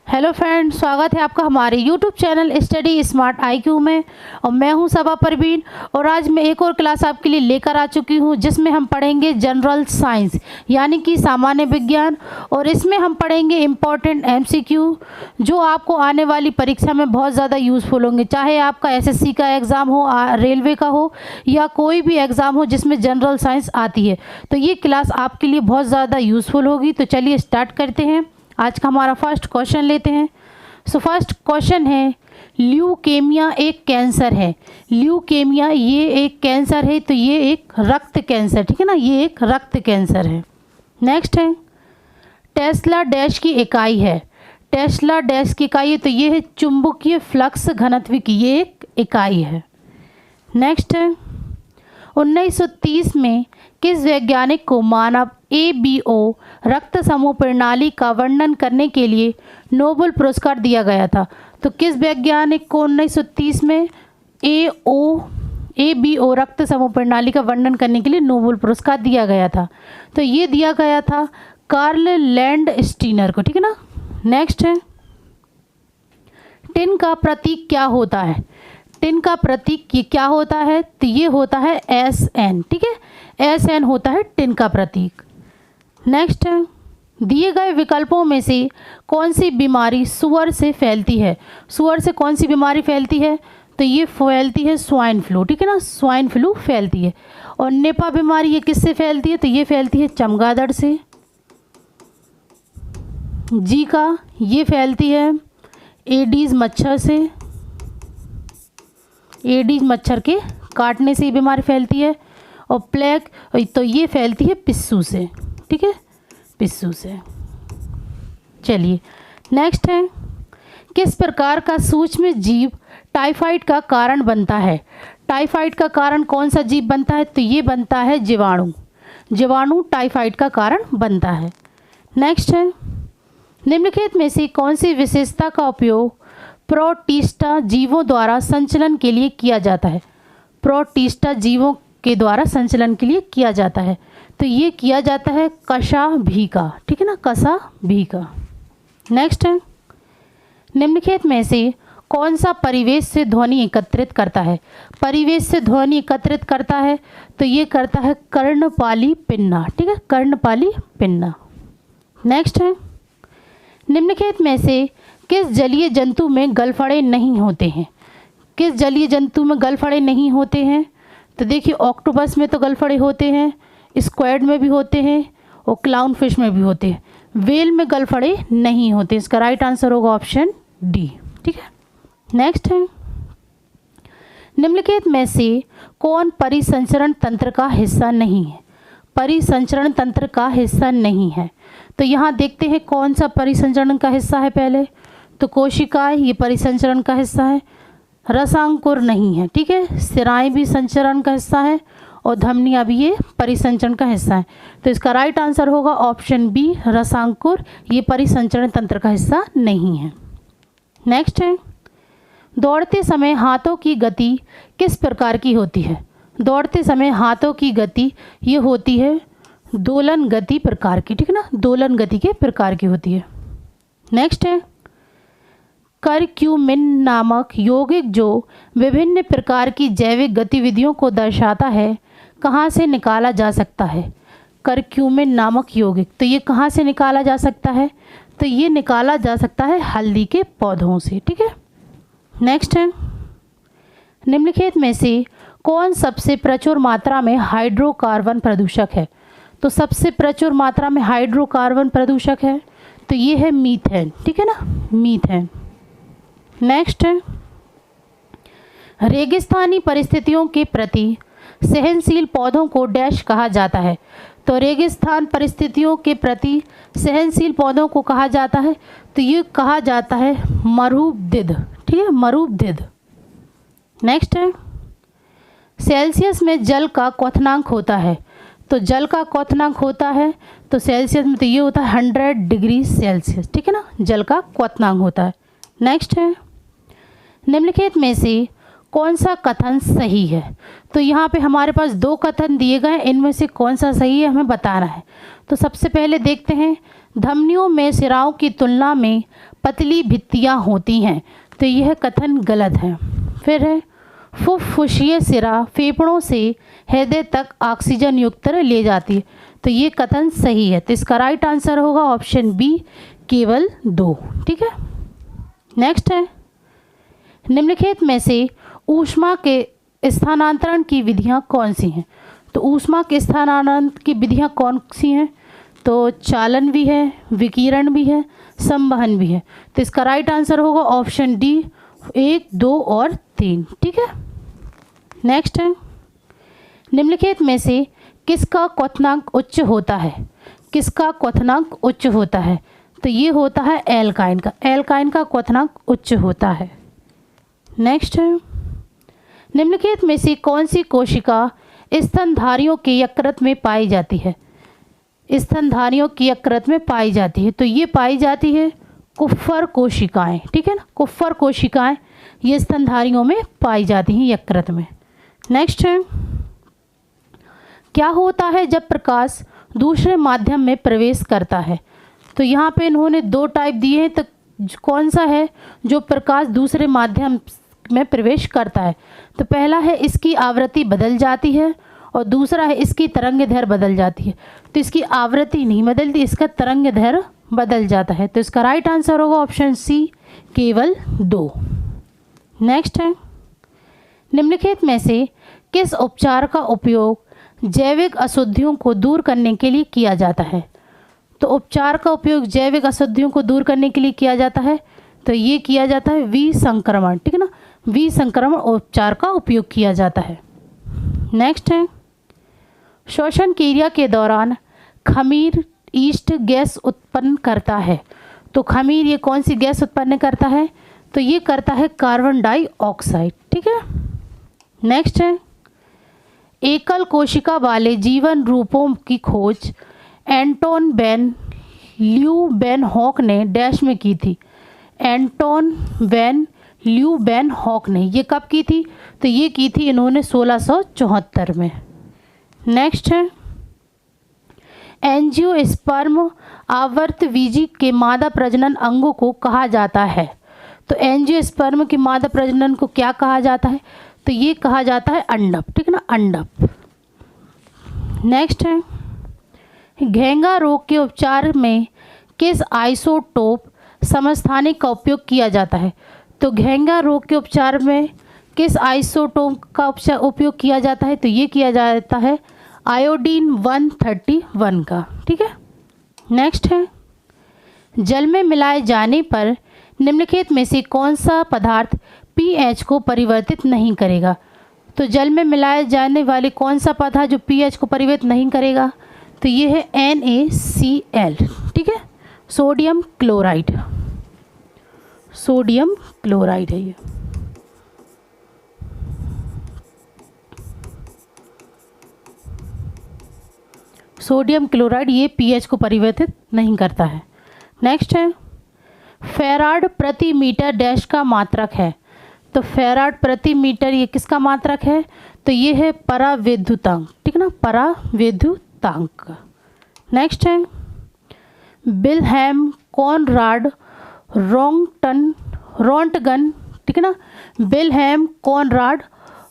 Hello friends, स्वागत है आपका हमारे YouTube channel study smart IQ में। और मैं हूं सबा परवीन और आज मैं एक और क्लास आपके लिए लेकर आ चुकी हूं जिसमें हम पढ़ेंगे जनरल साइंस यानी कि सामान्य विज्ञान। और इसमें हम पढ़ेंगे इम्पॉर्टेंट MCQ जो आपको आने वाली परीक्षा में बहुत ज़्यादा यूज़फुल होंगे, चाहे आपका SSC का एग्ज़ाम हो, रेलवे का हो या कोई भी एग्ज़ाम हो जिसमें जनरल साइंस आती है। तो ये क्लास आपके लिए बहुत ज़्यादा यूज़फुल होगी। तो चलिए स्टार्ट करते हैं। आज का हमारा फर्स्ट क्वेश्चन लेते हैं। सो फर्स्ट क्वेश्चन है, ल्यूकेमिया एक कैंसर है। ल्यूकेमिया ये एक कैंसर है, तो ये एक रक्त कैंसर, ठीक है ना, ये एक रक्त कैंसर है। नेक्स्ट है, टेस्ला डैश की इकाई है। टेस्ला डैश की इकाई है, तो ये है चुंबकीय फ्लक्स घनत्व की ये एक इकाई है। नेक्स्ट है, 1930 में किस वैज्ञानिक को मानव ABO रक्त समूह प्रणाली का वर्णन करने के लिए नोबेल पुरस्कार दिया गया था? तो किस वैज्ञानिक को 1930 में ABO रक्त समूह प्रणाली का वर्णन करने के लिए नोबेल पुरस्कार दिया गया था? तो ये दिया गया था कार्ल लैंडस्टीनर को, ठीक है ना। नेक्स्ट है, टिन का प्रतीक क्या होता है? टिन का प्रतीक ये क्या होता है? तो ये होता है SN, ठीक है, SN होता है टिन का प्रतीक। नेक्स्ट है, दिए गए विकल्पों में से कौन सी बीमारी सुअर से फैलती है? सुअर से कौन सी बीमारी फैलती है? तो ये फैलती है स्वाइन फ्लू, ठीक है ना, स्वाइन फ्लू फैलती है। और निपा बीमारी ये किससे फैलती है? तो ये फैलती है चमगादड़ से। जीका ये फैलती है एडीज मच्छर से। एडीज मच्छर के काटने से ये बीमारी फैलती है। और प्लेग तो ये फैलती है पिस्सू से, ठीक है, पिस्सू से। चलिए नेक्स्ट है, किस प्रकार का सूक्ष्म जीव टाइफाइड का कारण बनता है? टाइफाइड का कारण कौन सा जीव बनता है? तो ये बनता है जीवाणु। जीवाणु टाइफाइड का कारण बनता है। नेक्स्ट है, निम्नलिखित में से कौन सी विशेषता का उपयोग प्रोटिस्टा जीवों द्वारा संचलन के लिए किया जाता है? प्रोटिस्टा जीवों के द्वारा संचलन के लिए किया जाता है, तो ये किया जाता है कशा भी का, ठीक है ना, कशा भी का। नेक्स्ट है, निम्नलिखित में से कौन सा परिवेश से ध्वनि एकत्रित करता है? परिवेश से ध्वनि एकत्रित करता है, तो ये करता है कर्णपाली पिन्ना, ठीक है, कर्णपाली पिन्ना। नेक्स्ट है, निम्नलिखित में से किस जलीय जंतु में गलफड़े नहीं होते हैं? किस जलीय जंतु में गलफड़े नहीं होते हैं? तो देखिए, ऑक्टोपस में तो गलफड़े होते हैं, स्क्वैड में भी होते हैं और क्लाउन फिश में भी होते हैं। व्हेल में गलफड़े नहीं होते। इसका राइट आंसर होगा ऑप्शन डी, ठीक है। नेक्स्ट है, निम्नलिखित में से कौन परिसंचरण तंत्र का हिस्सा नहीं है? परिसंचरण तंत्र का हिस्सा नहीं है, तो यहाँ देखते हैं कौन सा परिसंचरण का हिस्सा है। पहले तो कोशिकाएं ये परिसंचरण का हिस्सा है, रसांकुर नहीं है, ठीक है, सिराएं भी संचरण का हिस्सा है और धमनियां भी ये परिसंचरण का हिस्सा है। तो इसका राइट आंसर होगा ऑप्शन बी, रसांकुर ये परिसंचरण तंत्र का हिस्सा नहीं है। नेक्स्ट है, दौड़ते समय हाथों की गति किस प्रकार की होती है? दौड़ते समय हाथों की गति ये होती है दोलन गति प्रकार की, ठीक है ना, दोलन गति के प्रकार की होती है। नेक्स्ट है, करक्यूमिन नामक यौगिक जो विभिन्न प्रकार की जैविक गतिविधियों को दर्शाता है कहाँ से निकाला जा सकता है? करक्यूमिन नामक यौगिक, तो ये कहाँ से निकाला जा सकता है? तो ये निकाला जा सकता है हल्दी के पौधों से, ठीक है। नेक्स्ट है, निम्नलिखित में से कौन सबसे प्रचुर मात्रा में हाइड्रोकार्बन प्रदूषक है? तो सबसे प्रचुर मात्रा में हाइड्रोकार्बन प्रदूषक है, तो ये है मीथेन, ठीक है ना, मीथेन। नेक्स्ट है, रेगिस्तानी परिस्थितियों के प्रति सहनशील पौधों को डैश कहा जाता है? तो रेगिस्तान परिस्थितियों के प्रति सहनशील पौधों को कहा जाता है, तो ये कहा जाता है मरूपधिद, ठीक है, मरूपधिद। नेक्स्ट है, सेल्सियस में जल का क्वथनांक होता है, तो जल का क्वथनांक होता है तो सेल्सियस में तो ये होता है 100 डिग्री सेल्सियस, ठीक है ना, जल का क्वथनांक होता है। नेक्स्ट है, निम्नलिखित में से कौन सा कथन सही है? तो यहाँ पे हमारे पास दो कथन दिए गए हैं, इनमें से कौन सा सही है हमें बताना है। तो सबसे पहले देखते हैं, धमनियों में सिराओं की तुलना में पतली भित्तियाँ होती हैं, तो यह कथन गलत है। फिर है फुफ्फुसीय सिरा फेफड़ों से हृदय तक ऑक्सीजन युक्त ले जाती है, तो ये कथन सही है। तो इसका राइट आंसर होगा ऑप्शन बी, केवल 2। ठीक है। नेक्स्ट है, निम्नलिखित में से ऊष्मा के स्थानांतरण की विधियां कौन सी हैं? तो ऊष्मा के स्थानांतरण की विधियां कौन सी हैं? तो चालन भी है, विकिरण भी है, संवहन भी है। तो इसका राइट आंसर होगा ऑप्शन डी, 1, 2 और 3। ठीक है। नेक्स्ट है, निम्नलिखित में से किसका क्वथनांक उच्च होता है? किसका क्वथनांक उच्च होता है? तो ये होता है एल्काइन का। एल्काइन का क्वथनांक उच्च होता है। नेक्स्ट है, निम्नलिखित में से कौन सी कोशिका स्तनधारियों के यकृत में पाई जाती है? स्तनधारियों की यकृत में पाई जाती है, तो ये पाई जाती है कुफ्फर कोशिकाएं। ठीक है ना, कुफ्फर कोशिकाएं ये स्तनधारियों में पाई जाती हैं यकृत में। नेक्स्ट है, क्या होता है जब प्रकाश दूसरे माध्यम में प्रवेश करता है? तो यहाँ पे इन्होंने 2 टाइप दिए हैं, तो कौन सा है जो प्रकाश दूसरे माध्यम में प्रवेश करता है? तो पहला है इसकी आवृत्ति बदल जाती है, और दूसरा है इसकी तरंगदैर्घ्य बदल जाती है। तो इसकी आवृत्ति नहीं बदलती, इसका तरंगदैर्घ्य बदल जाता है। तो इसका राइट आंसर होगा ऑप्शन सी, केवल 2। नेक्स्ट है, निम्नलिखित में से किस उपचार का उपयोग जैविक अशुद्धियों को दूर करने के लिए किया जाता है? तो उपचार का उपयोग जैविक अशुद्धियों को दूर करने के लिए किया जाता है, तो ये किया जाता है विसंक्रमण। ठीक है ना, विसंक्रमण उपचार का उपयोग किया जाता है। नेक्स्ट है, श्वसन क्रिया के दौरान खमीर ईस्ट गैस उत्पन्न करता है। तो खमीर ये कौन सी गैस उत्पन्न करता है? तो ये करता है कार्बन डाइऑक्साइड। ठीक है। नेक्स्ट है, एकल कोशिका वाले जीवन रूपों की खोज एंटोन वैन ल्यूवेनहॉक ने डैश में की थी। एंटोन वैन ल्यूवेनहॉक ने ये कब की थी? तो ये की थी इन्होंने 1674 में। नेक्स्ट है, एंजियोस्पर्म आवर्तवीजी के मादा प्रजनन अंगों को कहा जाता है। तो एंजियोस्पर्म के मादा प्रजनन को क्या कहा जाता है? तो ये कहा जाता है अंडप। ठीक है ना, अंडप। नेक्स्ट है, घेंगा रोग के उपचार में किस आइसोटोप समस्थानिक का उपयोग किया जाता है? तो घेंगा रोग के उपचार में किस आइसोटोप का उपयोग किया जाता है? तो ये किया जाता है आयोडीन 131 का। ठीक है। नेक्स्ट है, जल में मिलाए जाने पर निम्नलिखित में से कौन सा पदार्थ पीएच को परिवर्तित नहीं करेगा? तो जल में मिलाए जाने वाले कौन सा पदार्थ जो पीएच को परिवर्तित नहीं करेगा? तो ये है NaCl। ठीक है, सोडियम क्लोराइड। सोडियम क्लोराइड है ये। सोडियम क्लोराइड ये पीएच को परिवर्तित नहीं करता है। नेक्स्ट है, फेराड प्रति मीटर डैश का मात्रक है। तो फेराड प्रति मीटर ये किसका मात्रक है? तो ये है परावैद्युतांक। ठीक है ना, परावैद्युतांक। नेक्स्ट है, विल्हेम कॉनराड रोंटगन। ठीक है ना, विल्हेम कॉनराड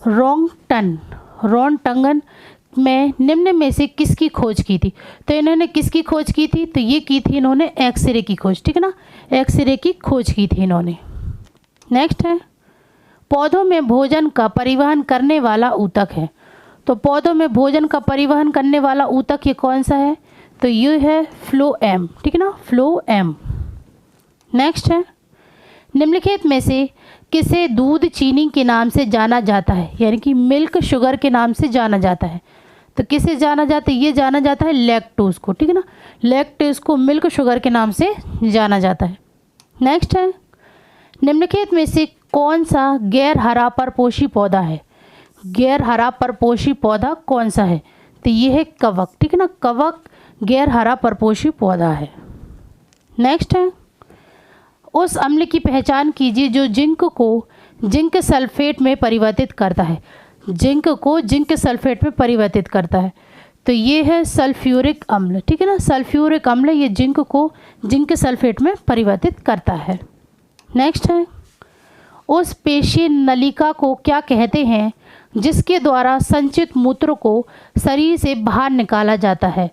रोंटगन में निम्न में से किसकी खोज की थी? तो इन्होंने किसकी खोज की थी? तो ये की थी इन्होंने एक्सरे की खोज। ठीक है ना, एक्सरे की खोज की थी इन्होंने। नेक्स्ट है, पौधों में भोजन का परिवहन करने वाला ऊतक है। तो पौधों में भोजन का परिवहन करने वाला ऊतक ये कौन सा है? तो ये है फ्लोएम। ठीक है ना, फ्लोएम। नेक्स्ट है, निम्नलिखित में से किसे दूध चीनी के नाम से जाना जाता है? यानी कि मिल्क शुगर के नाम से जाना जाता है। तो किसे जाना जाता है? ये जाना जाता है लैक्टोज को। ठीक है ना, लैक्टोज को मिल्क शुगर के नाम से जाना जाता है। नेक्स्ट है, निम्नलिखित में से कौन सा गैर हरा परपोषी पौधा है? गैर हरा परपोषी पौधा कौन सा है? तो ये है कवक। ठीक है ना, कवक गैर हरा परपोषी पौधा है। नेक्स्ट है, उस अम्ल की पहचान कीजिए जो जिंक को जिंक सल्फेट में परिवर्तित करता है। जिंक को जिंक सल्फेट में परिवर्तित करता है। तो ये है सल्फ्यूरिक अम्ल, ठीक है ना। सल्फ्यूरिक अम्ल ये जिंक सल्फेट में परिवर्तित करता है। नेक्स्ट है, उस पेशीय नलिका को क्या कहते हैं जिसके द्वारा संचित मूत्र को शरीर से बाहर निकाला जाता है।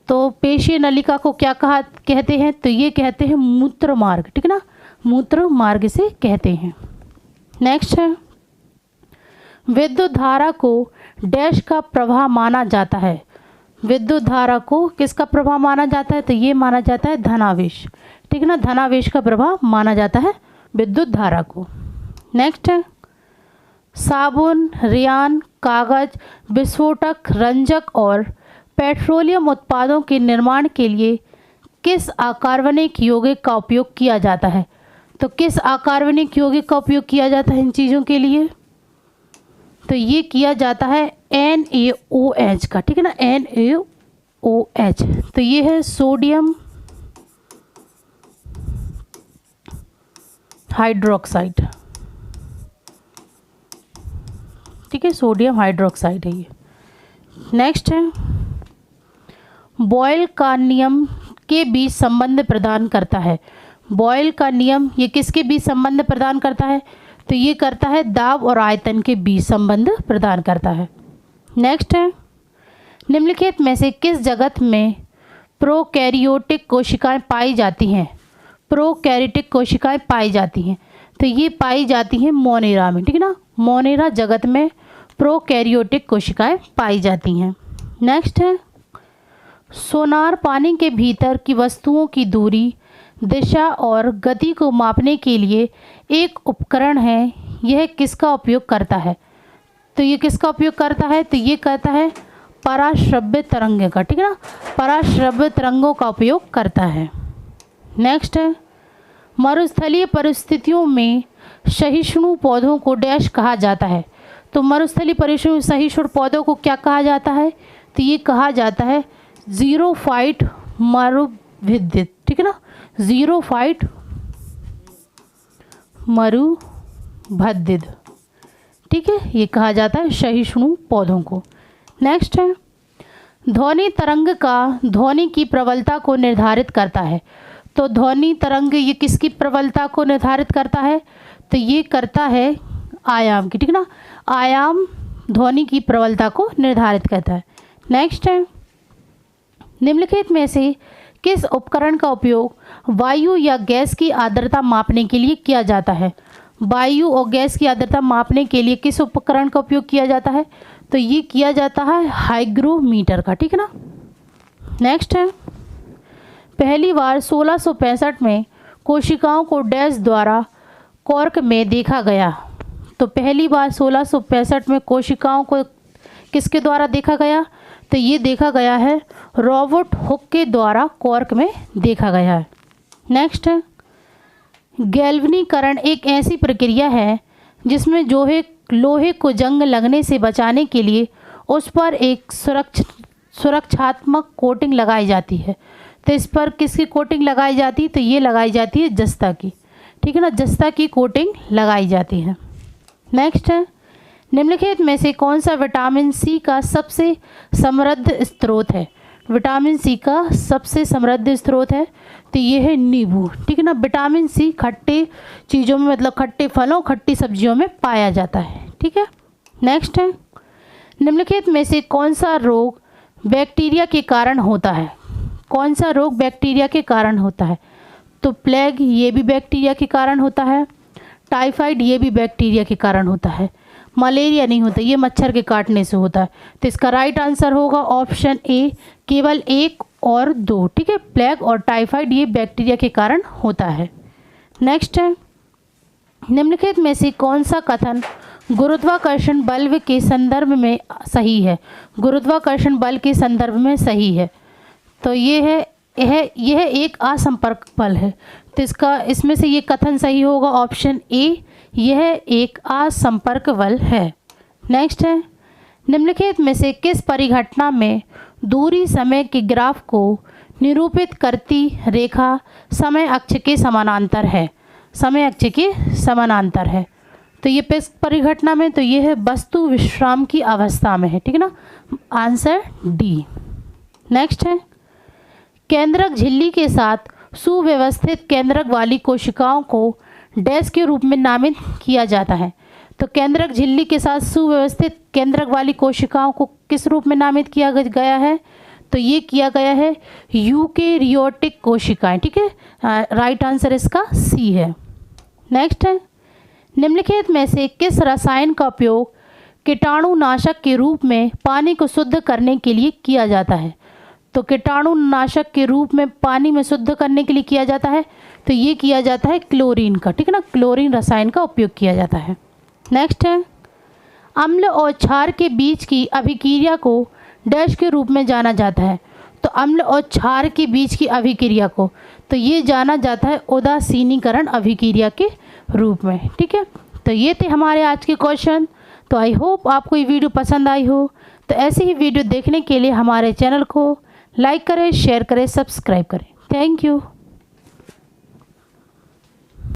तो पेशीय नलिका को क्या कहते हैं, तो ये कहते हैं मूत्र मार्ग, ठीक है ना, मूत्र मार्ग से कहते हैं। नेक्स्ट है, विद्युत धारा को डैश का प्रवाह माना जाता है। विद्युत धारा को किसका प्रवाह माना जाता है, तो ये माना जाता है धनावेश, ठीक है ना, धनावेश का प्रवाह माना जाता है विद्युत धारा को। नेक्स्ट है, साबुन, रेयान, कागज, विस्फोटक, रंजक और पेट्रोलियम उत्पादों के निर्माण के लिए किस अकार्बनिक यौगिक का उपयोग किया जाता है। तो किस अकार्बनिक यौगिक का उपयोग किया जाता है इन चीज़ों के लिए, तो ये किया जाता है NaOH का, ठीक है ना, NaOH। तो ये है सोडियम हाइड्रोक्साइड, ठीक है, सोडियम हाइड्रोक्साइड है ये। नेक्स्ट है, बॉयल का नियम के बीच संबंध प्रदान करता है। बॉयल का नियम ये किसके बीच संबंध प्रदान करता है, तो ये करता है दाब और आयतन के बीच संबंध प्रदान करता है। नेक्स्ट है, निम्नलिखित में से किस जगत में प्रोकैरियोटिक कोशिकाएं पाई जाती हैं। प्रोकैरियोटिक कोशिकाएं पाई जाती हैं, तो ये पाई जाती हैं मोनेरा में, ठीक है ना, मोनेरा जगत में प्रोकैरियोटिक कोशिकाएं पाई जाती हैं। नेक्स्ट है, सोनार पानी के भीतर की वस्तुओं की दूरी, दिशा और गति को मापने के लिए एक उपकरण है। यह किसका उपयोग करता है, तो ये किसका उपयोग करता है, तो ये करता है पराश्रव्य तरंग का, ठीक है ना, पराश्रव्य तरंगों का उपयोग करता है। नेक्स्ट है, मरुस्थलीय परिस्थितियों में सहिष्णु पौधों को डैश कहा जाता है। तो मरुस्थलीय परिस्थितियों में सहिष्णु पौधों को क्या कहा जाता है, तो ये कहा जाता है ज़ीरोफाइट मरुभिद्धित, ठीक है ना, ज़ीरोफाइट मरुभद्धित, ठीक है, ये कहा जाता है सहिष्णु पौधों को। नेक्स्ट है, ध्वनि तरंग का ध्वनि की प्रबलता को निर्धारित करता है। तो ध्वनि तरंग ये किसकी प्रबलता को निर्धारित करता है, तो ये करता है आयाम की, ठीक है ना, आयाम ध्वनि की प्रबलता को निर्धारित करता है। नेक्स्ट है, निम्नलिखित में से किस उपकरण का उपयोग वायु या गैस की आर्द्रता मापने के लिए किया जाता है। वायु और गैस की आर्द्रता मापने के लिए किस उपकरण का उपयोग किया जाता है, तो ये किया जाता है हाइग्रोमीटर का, ठीक है ना। नेक्स्ट है, पहली बार 1665 में कोशिकाओं को डैश द्वारा कॉर्क में देखा गया। तो पहली बार 1665 में कोशिकाओं को किसके द्वारा देखा गया, तो ये देखा गया है रॉबर्ट हुक के द्वारा कॉर्क में देखा गया है। नेक्स्ट है, गैल्वनीकरण एक ऐसी प्रक्रिया है जिसमें लोहे को जंग लगने से बचाने के लिए उस पर एक सुरक्षात्मक कोटिंग लगाई जाती है। तो इस पर किसकी कोटिंग लगाई जाती है, तो ये लगाई जाती है जस्ता की, ठीक है ना, जस्ता की कोटिंग लगाई जाती है। नेक्स्ट है, निम्नलिखित में से कौन सा विटामिन सी का सबसे समृद्ध स्रोत है। विटामिन सी का सबसे समृद्ध स्रोत है, तो ये है नींबू, ठीक है ना। विटामिन सी खट्टे चीज़ों में, मतलब खट्टे फलों, खट्टी सब्जियों में पाया जाता है, ठीक है। नेक्स्ट है, निम्नलिखित में से कौन सा रोग बैक्टीरिया के कारण होता है। कौन सा रोग बैक्टीरिया के कारण होता है, तो प्लेग ये भी बैक्टीरिया के कारण होता है, टाइफाइड ये भी बैक्टीरिया के कारण होता है, मलेरिया नहीं होता, ये मच्छर के काटने से होता है। तो इसका राइट आंसर होगा ऑप्शन ए, केवल 1 और 2, ठीक है, प्लेग और टाइफाइड ये बैक्टीरिया के कारण होता है। नेक्स्ट है, निम्नलिखित में से कौन सा कथन गुरुत्वाकर्षण बल के संदर्भ में सही है। गुरुत्वाकर्षण बल के संदर्भ में सही है, तो ये है यह एक असंपर्क बल है। तो इसमें से ये कथन सही होगा ऑप्शन ए, यह एक असंपर्क बल है। नेक्स्ट है, निम्नलिखित में से किस परिघटना में दूरी समय के ग्राफ को निरूपित करती रेखा समय अक्ष के समानांतर है। समय अक्ष के समानांतर है, तो ये किस परिघटना में, तो ये है वस्तु विश्राम की अवस्था में है, ठीक है ना, आंसर डी। नेक्स्ट है केंद्रक झिल्ली के साथ सुव्यवस्थित केंद्रक वाली कोशिकाओं को डैश के रूप में नामित किया जाता है। तो केंद्रक झिल्ली के साथ सुव्यवस्थित केंद्रक वाली कोशिकाओं को किस रूप में नामित किया गया है, तो ये किया गया है यूकेरियोटिक कोशिकाएं, ठीक है, राइट आंसर इसका सी है। नेक्स्ट है निम्नलिखित में से किस रसायन का उपयोग कीटाणुनाशक के रूप में पानी को शुद्ध करने के लिए किया जाता है। तो कीटाणुनाशक के रूप में पानी में शुद्ध करने के लिए किया जाता है, तो ये किया जाता है क्लोरीन का, ठीक है ना, क्लोरीन रसायन का उपयोग किया जाता है। नेक्स्ट है अम्ल और क्षार के बीच की अभिक्रिया को डैश के रूप में जाना जाता है। तो अम्ल और क्षार के बीच की अभिक्रिया को, तो ये जाना जाता है उदासीनीकरण अभिक्रिया के रूप में, ठीक है। तो ये थे हमारे आज के क्वेश्चन। तो आई होप आपको ये वीडियो पसंद आई हो। तो ऐसे ही वीडियो देखने के लिए हमारे चैनल को लाइक करें, शेयर करें, सब्सक्राइब करें। Thank you.